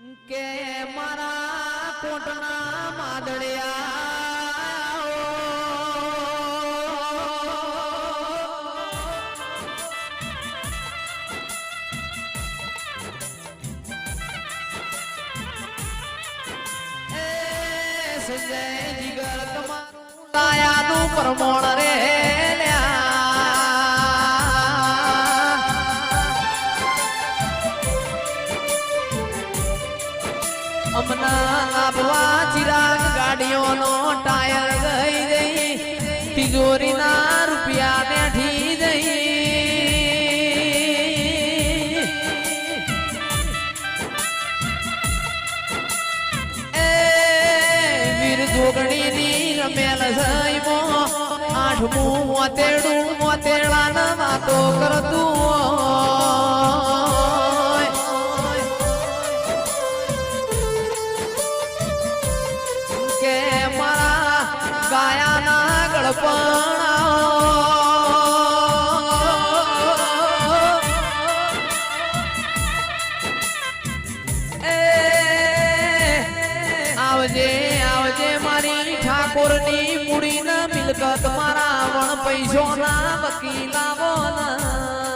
કે મારા કોટના માદળિયા સંજય જીગર તમારું દયાનું પ્રમોણ રે અમના લાભવા ચિરાગ ગાડીઓનો ટાયર ગઈ જઈ તિજોરીના રૂપિયા બેઠી જઈ એ વીર જોગણીની રમેલ જઈમો આઠમું મોતેડું મોતેડાના વાતો કરતું ગાયાના ગળપણ આવજે આવજે મારી ઠાકોરની મૂડી ના મિલકત મારા વણ પૈસો ના વકીલાવો ના